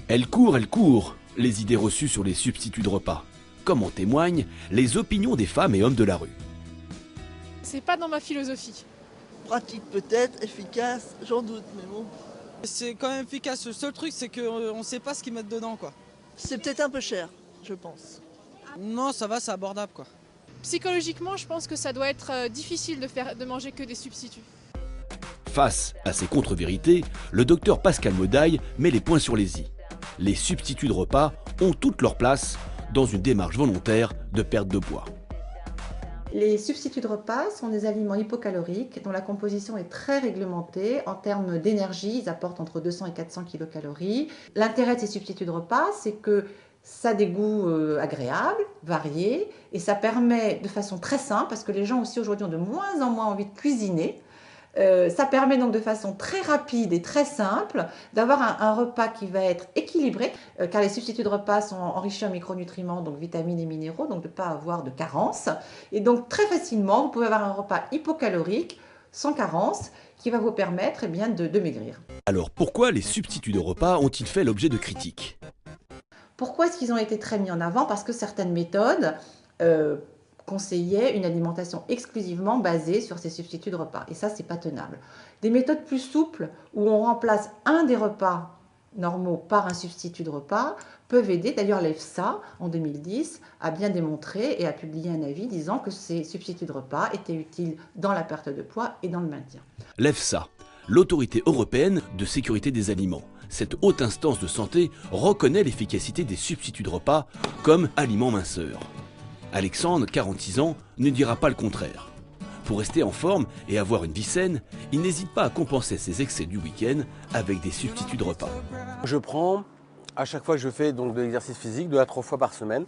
Elles courent, les idées reçues sur les substituts de repas, comme en témoignent les opinions des femmes et hommes de la rue. C'est pas dans ma philosophie. Pratique peut-être, efficace, j'en doute, mais bon. C'est quand même efficace, le seul truc c'est qu'on ne sait pas ce qu'ils mettent dedans quoi. C'est peut-être un peu cher, je pense. Non ça va, c'est abordable quoi. Psychologiquement, je pense que ça doit être difficile de manger que des substituts. Face à ces contre-vérités, le docteur Pascal Modaille met les points sur les i. Les substituts de repas ont toute leur place dans une démarche volontaire de perte de poids. Les substituts de repas sont des aliments hypocaloriques dont la composition est très réglementée. En termes d'énergie, ils apportent entre 200 et 400 kilocalories. L'intérêt de ces substituts de repas, c'est que ça a des goûts agréables, variés, et ça permet de façon très simple, parce que les gens aussi aujourd'hui ont de moins en moins envie de cuisiner, ça permet donc de façon très rapide et très simple d'avoir un repas qui va être équilibré, car les substituts de repas sont enrichis en micronutriments, donc vitamines et minéraux, donc de ne pas avoir de carence. Et donc très facilement, vous pouvez avoir un repas hypocalorique, sans carence, qui va vous permettre de maigrir. Alors pourquoi les substituts de repas ont-ils fait l'objet de critiques ? Pourquoi est-ce qu'ils ont été très mis en avant ? Parce que certaines méthodes conseillaient une alimentation exclusivement basée sur ces substituts de repas. Et ça, c'est pas tenable. Des méthodes plus souples, où on remplace un des repas normaux par un substitut de repas, peuvent aider. D'ailleurs, l'EFSA, en 2010, a bien démontré et a publié un avis disant que ces substituts de repas étaient utiles dans la perte de poids et dans le maintien. L'EFSA, l'Autorité européenne de sécurité des aliments. Cette haute instance de santé reconnaît l'efficacité des substituts de repas comme aliments minceurs. Alexandre, 46 ans, ne dira pas le contraire. Pour rester en forme et avoir une vie saine, il n'hésite pas à compenser ses excès du week-end avec des substituts de repas. Je prends, à chaque fois que je fais donc de l'exercice physique, 2 à 3 fois par semaine,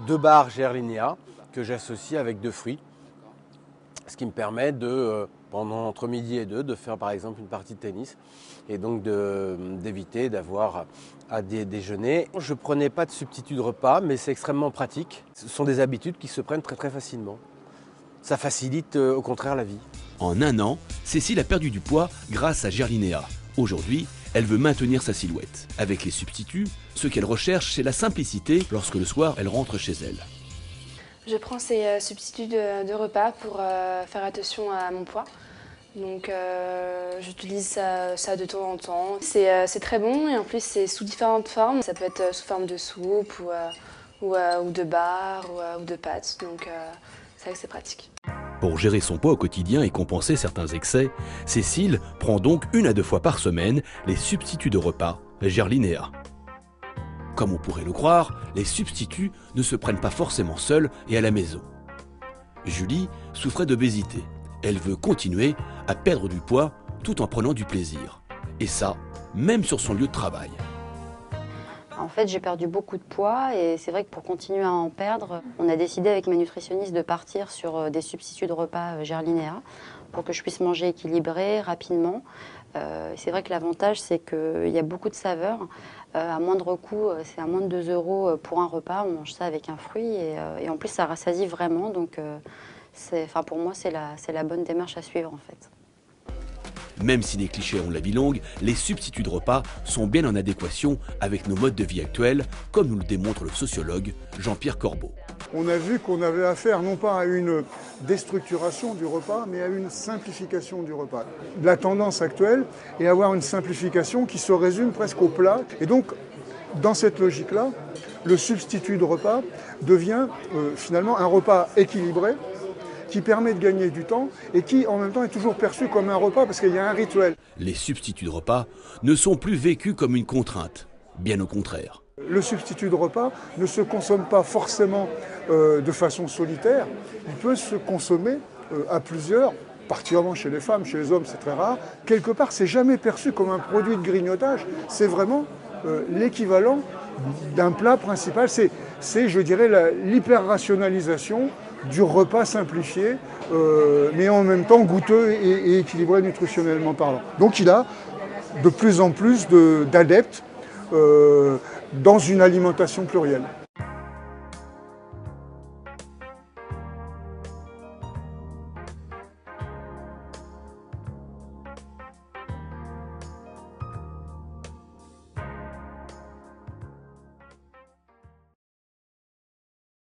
2 barres Gerlinéa que j'associe avec 2 fruits. Ce qui me permet entre midi et 2, de faire par exemple une partie de tennis et donc d'éviter d'avoir à déjeuner. Je ne prenais pas de substitut de repas, mais c'est extrêmement pratique. Ce sont des habitudes qui se prennent très très facilement. Ça facilite au contraire la vie. En un an, Cécile a perdu du poids grâce à Gerlinéa. Aujourd'hui, elle veut maintenir sa silhouette. Avec les substituts, ce qu'elle recherche, c'est la simplicité lorsque le soir, elle rentre chez elle. Je prends ces substituts de repas pour faire attention à mon poids. Donc j'utilise ça de temps en temps. C'est très bon et en plus c'est sous différentes formes. Ça peut être sous forme de soupe ou de bar ou de pâtes. Donc c'est vrai que c'est pratique. Pour gérer son poids au quotidien et compenser certains excès, Cécile prend donc 1 à 2 fois par semaine les substituts de repas Gerlinéa. Comme on pourrait le croire, les substituts ne se prennent pas forcément seuls et à la maison. Julie souffrait d'obésité. Elle veut continuer à perdre du poids tout en prenant du plaisir. Et ça, même sur son lieu de travail. En fait, j'ai perdu beaucoup de poids et c'est vrai que pour continuer à en perdre, on a décidé avec ma nutritionniste de partir sur des substituts de repas Gerlinéa pour que je puisse manger équilibré, rapidement. C'est vrai que l'avantage, c'est qu'il y a beaucoup de saveurs. À moindre coût, c'est à moins de 2 € pour un repas. On mange ça avec un fruit et en plus, ça rassasie vraiment. Donc, pour moi, c'est la bonne démarche à suivre en fait. Même si les clichés ont la vie longue, les substituts de repas sont bien en adéquation avec nos modes de vie actuels, comme nous le démontre le sociologue Jean-Pierre Corbeau. On a vu qu'on avait affaire non pas à une déstructuration du repas, mais à une simplification du repas. La tendance actuelle est à avoir une simplification qui se résume presque au plat. Et donc, dans cette logique-là, le substitut de repas devient finalement un repas équilibré, qui permet de gagner du temps et qui en même temps est toujours perçu comme un repas parce qu'il y a un rituel. Les substituts de repas ne sont plus vécus comme une contrainte, bien au contraire. Le substitut de repas ne se consomme pas forcément de façon solitaire, il peut se consommer à plusieurs, particulièrement chez les femmes, chez les hommes c'est très rare. Quelque part c'est jamais perçu comme un produit de grignotage, c'est vraiment l'équivalent d'un plat principal, c'est je dirais l'hyper-rationalisation du repas simplifié, mais en même temps goûteux et équilibré nutritionnellement parlant. Donc il a de plus en plus d'adeptes dans une alimentation plurielle.